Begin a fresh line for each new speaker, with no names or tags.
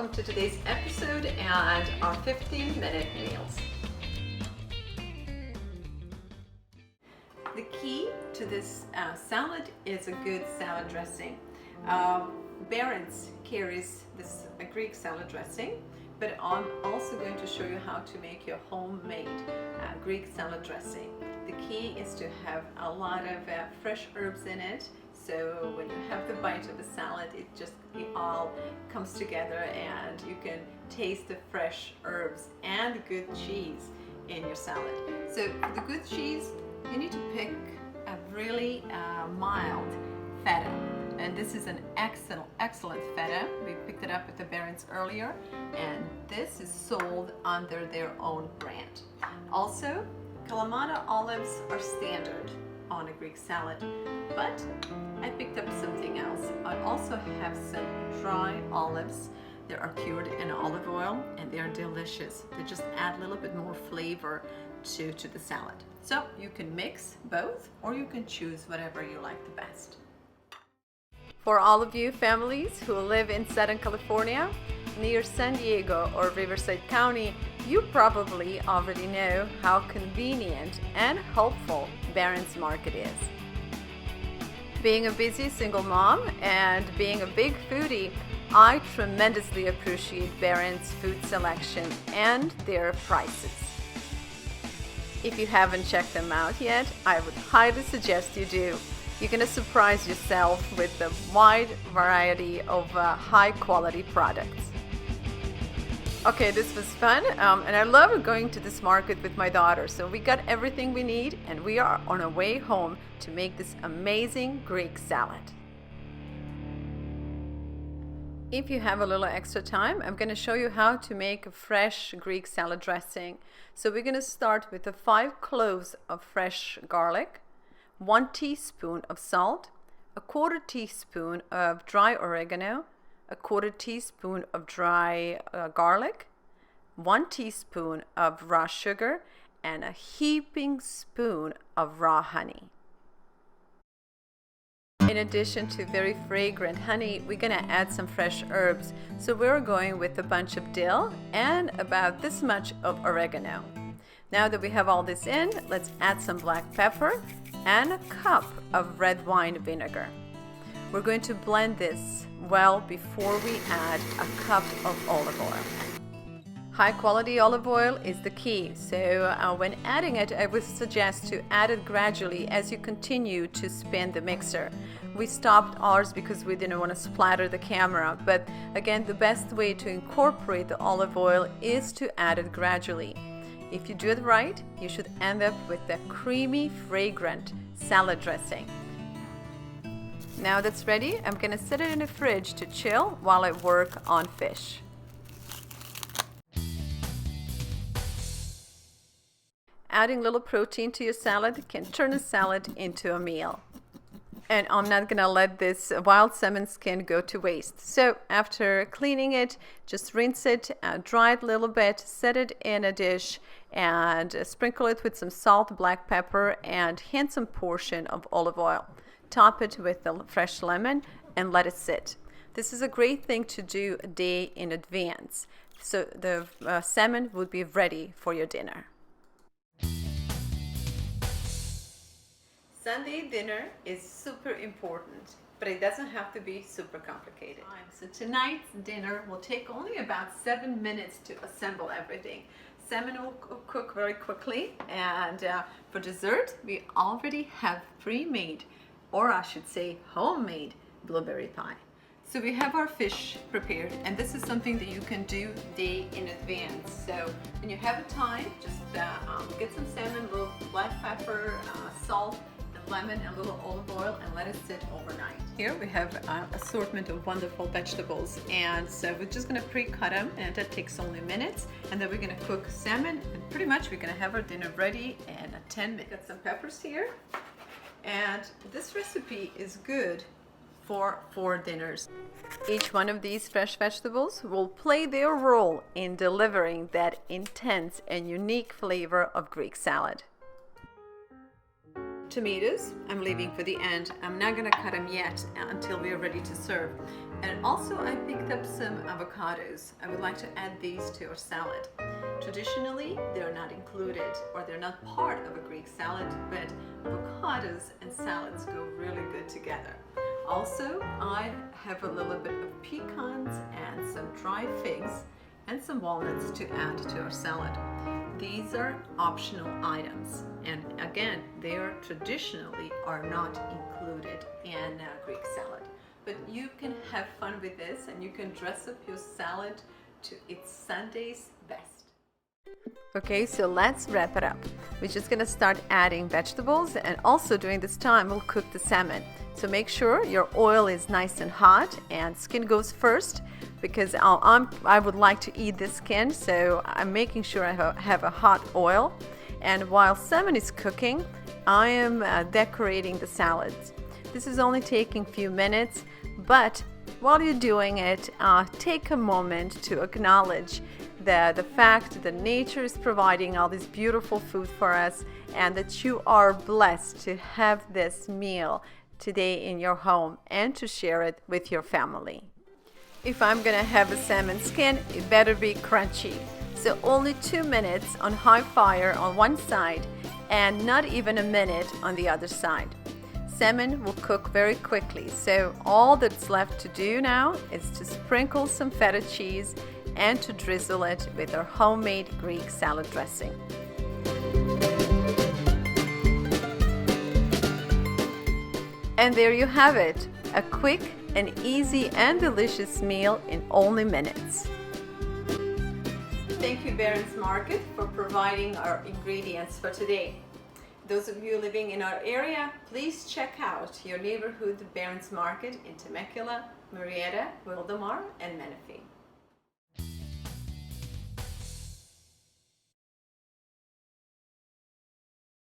welcome to today's episode and our 15-minute meals. The key to this salad is a good salad dressing. Barron's carries this Greek salad dressing, but I'm also going to show you how to make your homemade Greek salad dressing. The key is to have a lot of fresh herbs in it, so when you have the bite of the salad, it all comes together and you can taste the fresh herbs and good cheese in your salad. So for the good cheese, you need to pick a really mild feta, and this is an excellent feta. We picked it up at the Barron's earlier, and this is sold under their own brand. Also, Kalamata olives are standard on a Greek salad, but I picked up something else. I also have some dry olives. They are cured in olive oil and they are delicious. They just add a little bit more flavor to the salad. So you can mix both, or you can choose whatever you like the best. For all of you families who live in Southern California, near San Diego or Riverside County, you probably already know how convenient and helpful Barron's Market is. Being a busy single mom and being a big foodie, I tremendously appreciate Barron's food selection and their prices. If you haven't checked them out yet, I would highly suggest you do. You're going to surprise yourself with the wide variety of high quality products. Okay, this was fun, and I love going to this market with my daughter. So we got everything we need, and we are on our way home to make this amazing Greek salad. If you have a little extra time, I'm going to show you how to make a fresh Greek salad dressing. So we're going to start with the 5 cloves of fresh garlic, 1 teaspoon of salt, a 1/4 teaspoon of dry oregano, a 1/4 teaspoon of dry garlic, 1 teaspoon of raw sugar, and a heaping spoon of raw honey. In addition to very fragrant honey, we're going to add some fresh herbs. So we're going with a bunch of dill and about this much of oregano. Now that we have all this in, let's add some black pepper and a cup of red wine vinegar. We're going to blend this well before we add a cup of olive oil. High quality olive oil is the key, so when adding it, I would suggest to add it gradually as you continue to spin the mixer. We stopped ours because we didn't want to splatter the camera, but again, the best way to incorporate the olive oil is to add it gradually. If you do it right, you should end up with a creamy, fragrant salad dressing. Now that's ready, I'm going to set it in the fridge to chill while I work on fish. Adding a little protein to your salad can turn a salad into a meal. And I'm not going to let this wild salmon skin go to waste. So after cleaning it, just rinse it, dry it a little bit, set it in a dish, and sprinkle it with some salt, black pepper, and handsome portion of olive oil. Top it with the fresh lemon and let it sit. This is a great thing to do a day in advance, so the salmon would be ready for your dinner. Sunday dinner is super important, but it doesn't have to be super complicated. So tonight's dinner will take only about 7 minutes to assemble everything. Salmon will cook very quickly, and for dessert we already have pre-made, or I should say homemade, blueberry pie. So we have our fish prepared, and this is something that you can do day in advance. So when you have a time, just get some salmon, a little black pepper, salt, lemon, and a little olive oil, and let it sit overnight. Here we have an assortment of wonderful vegetables, and so we're just going to pre-cut them, and that takes only minutes, and then we're going to cook salmon, and pretty much we're going to have our dinner ready in 10 minutes. Got some peppers here, and this recipe is good for 4 dinners. Each one of these fresh vegetables will play their role in delivering that intense and unique flavor of Greek salad. Tomatoes, I'm leaving for the end. I'm not going to cut them yet until we are ready to serve. And also I picked up some avocados. I would like to add these to our salad. Traditionally, they're not included or they're not part of a Greek salad, but avocados and salads go really good together. Also, I have a little bit of pecans and some dry figs and some walnuts to add to our salad. These are optional items, and again, they are traditionally are not included in Greek salad. But you can have fun with this and you can dress up your salad to its Sunday's best. Okay, so let's wrap it up. We're just gonna start adding vegetables, and also during this time we'll cook the salmon. So make sure your oil is nice and hot, and skin goes first because I would like to eat the skin, so I'm making sure I have a hot oil. And while salmon is cooking, I am decorating the salads. This is only taking a few minutes, but while you're doing it, take a moment to acknowledge the fact that nature is providing all this beautiful food for us, and that you are blessed to have this meal today in your home and to share it with your family. If I'm gonna have a salmon skin, it better be crunchy. So only 2 minutes on high fire on one side and not even a minute on the other side. Salmon will cook very quickly, so all that's left to do now is to sprinkle some feta cheese and to drizzle it with our homemade Greek salad dressing. And there you have it, a quick and easy and delicious meal in only minutes. Thank you, Barron's Market, for providing our ingredients for today. Those of you living in our area, please check out your neighborhood Barron's Market in Temecula, Murrieta, Wildomar, and Menifee.